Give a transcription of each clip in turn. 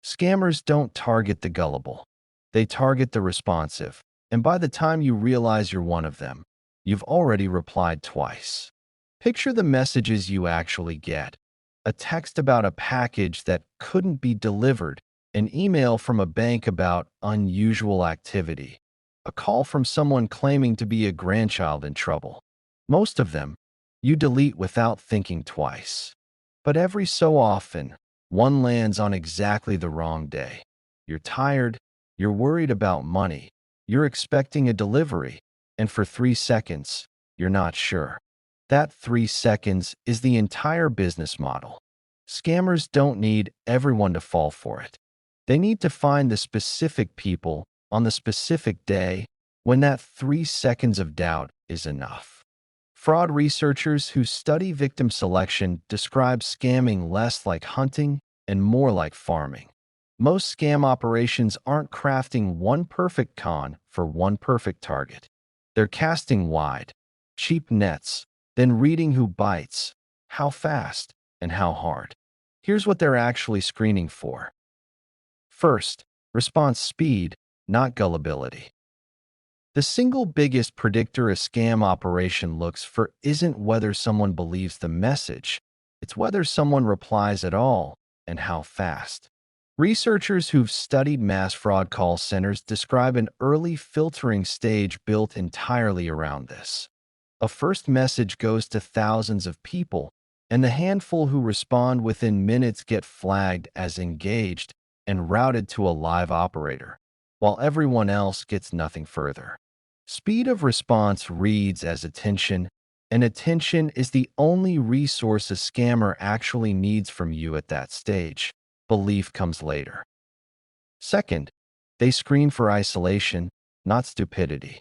Scammers don't target the gullible. They target the responsive. And by the time you realize you're one of them, you've already replied twice. Picture the messages you actually get. A text about a package that couldn't be delivered, an email from a bank about unusual activity, a call from someone claiming to be a grandchild in trouble. Most of them, you delete without thinking twice. But every so often, one lands on exactly the wrong day. You're tired, you're worried about money, you're expecting a delivery, and for 3 seconds, you're not sure. That 3 seconds is the entire business model. Scammers don't need everyone to fall for it. They need to find the specific people on the specific day when that 3 seconds of doubt is enough. Fraud researchers who study victim selection describe scamming less like hunting and more like farming. Most scam operations aren't crafting one perfect con for one perfect target. They're casting wide, cheap nets, then reading who bites, how fast, and how hard. Here's what they're actually screening for. First, response speed, not gullibility. The single biggest predictor a scam operation looks for isn't whether someone believes the message, it's whether someone replies at all and how fast. Researchers who've studied mass fraud call centers describe an early filtering stage built entirely around this. A first message goes to thousands of people, and the handful who respond within minutes get flagged as engaged and routed to a live operator, while everyone else gets nothing further. Speed of response reads as attention, and attention is the only resource a scammer actually needs from you at that stage. Belief comes later. Second, they screen for isolation, not stupidity.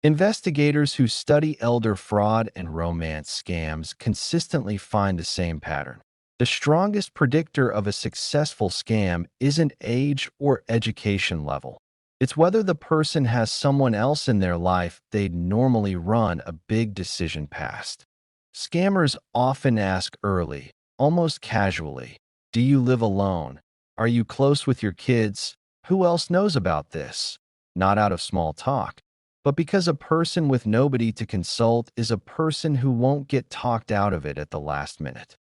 Investigators who study elder fraud and romance scams consistently find the same pattern. The strongest predictor of a successful scam isn't age or education level. It's whether the person has someone else in their life they'd normally run a big decision past. Scammers often ask early, almost casually, do you live alone? Are you close with your kids? Who else knows about this? Not out of small talk, but because a person with nobody to consult is a person who won't get talked out of it at the last minute.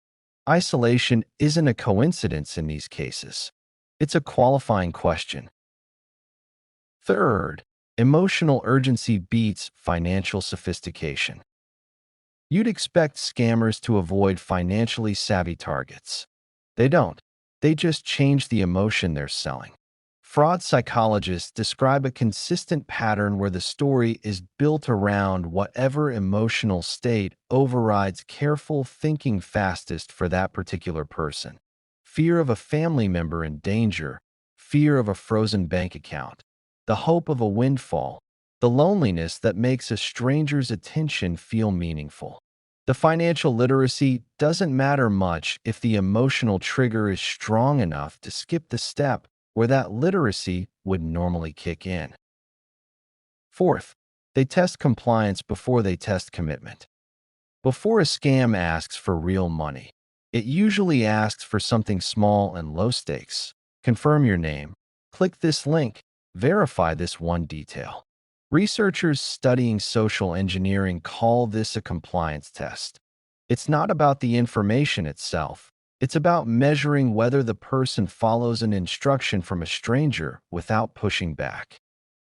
Isolation isn't a coincidence in these cases. It's a qualifying question. Third, emotional urgency beats financial sophistication. You'd expect scammers to avoid financially savvy targets. They don't. They just change the emotion they're selling. Fraud psychologists describe a consistent pattern where the story is built around whatever emotional state overrides careful thinking fastest for that particular person. Fear of a family member in danger, fear of a frozen bank account, the hope of a windfall, the loneliness that makes a stranger's attention feel meaningful. The financial literacy doesn't matter much if the emotional trigger is strong enough to skip the step where that literacy would normally kick in. Fourth, they test compliance before they test commitment. Before a scam asks for real money, it usually asks for something small and low stakes. Confirm your name, click this link, verify this one detail. Researchers studying social engineering call this a compliance test. It's not about the information itself. It's about measuring whether the person follows an instruction from a stranger without pushing back.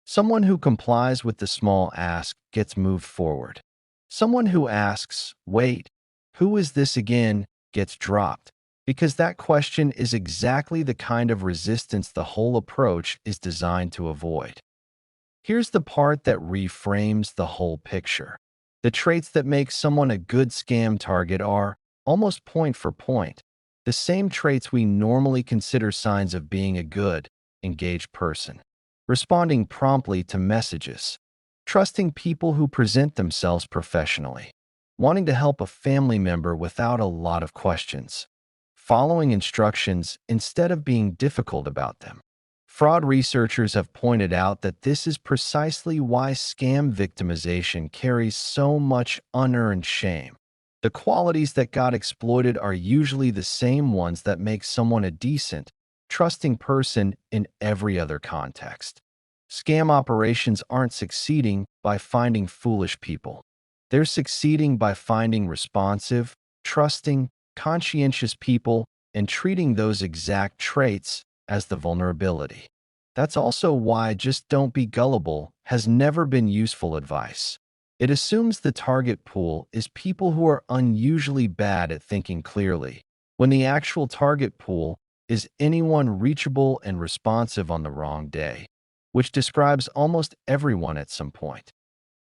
Someone who complies with the small ask gets moved forward. Someone who asks, wait, who is this again, gets dropped, because that question is exactly the kind of resistance the whole approach is designed to avoid. Here's the part that reframes the whole picture. The traits that make someone a good scam target are, almost point for point, the same traits we normally consider signs of being a good, engaged person. Responding promptly to messages, trusting people who present themselves professionally, wanting to help a family member without a lot of questions, following instructions instead of being difficult about them. Fraud researchers have pointed out that this is precisely why scam victimization carries so much unearned shame. The qualities that got exploited are usually the same ones that make someone a decent, trusting person in every other context. Scam operations aren't succeeding by finding foolish people. They're succeeding by finding responsive, trusting, conscientious people and treating those exact traits as the vulnerability. That's also why "just don't be gullible" has never been useful advice. It assumes the target pool is people who are unusually bad at thinking clearly, when the actual target pool is anyone reachable and responsive on the wrong day, which describes almost everyone at some point.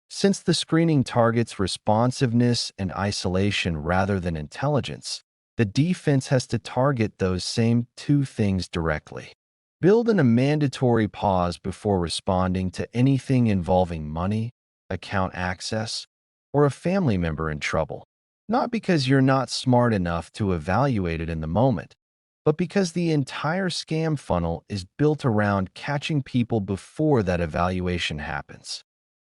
Since the screening targets responsiveness and isolation rather than intelligence, the defense has to target those same two things directly. Build in a mandatory pause before responding to anything involving money, account access, or a family member in trouble. Not because you're not smart enough to evaluate it in the moment, but because the entire scam funnel is built around catching people before that evaluation happens.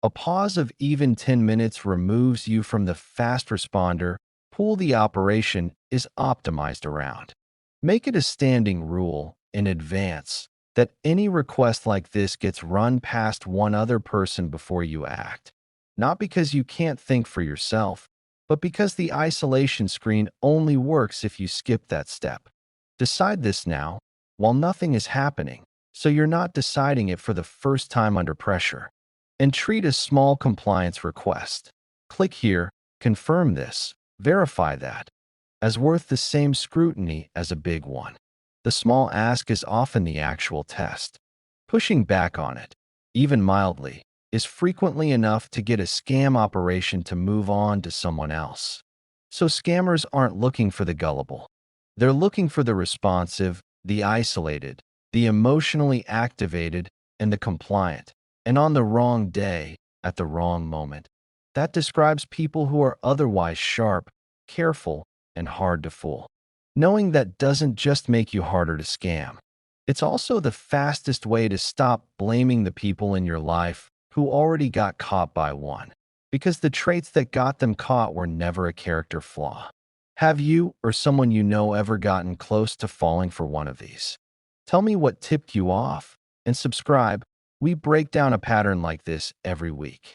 A pause of even 10 minutes removes you from the fast responder pool the operation is optimized around. Make it a standing rule in advance that any request like this gets run past one other person before you act. Not because you can't think for yourself, but because the isolation screen only works if you skip that step. Decide this now, while nothing is happening, so you're not deciding it for the first time under pressure. And treat a small compliance request. Click here, confirm this, verify that, as worth the same scrutiny as a big one. The small ask is often the actual test. Pushing back on it, even mildly, is frequently enough to get a scam operation to move on to someone else. So scammers aren't looking for the gullible. They're looking for the responsive, the isolated, the emotionally activated, and the compliant. And on the wrong day, at the wrong moment. That describes people who are otherwise sharp, careful, and hard to fool. Knowing that doesn't just make you harder to scam. It's also the fastest way to stop blaming the people in your life who already got caught by one, because the traits that got them caught were never a character flaw. Have you or someone you know ever gotten close to falling for one of these? Tell me what tipped you off, and subscribe. We break down a pattern like this every week.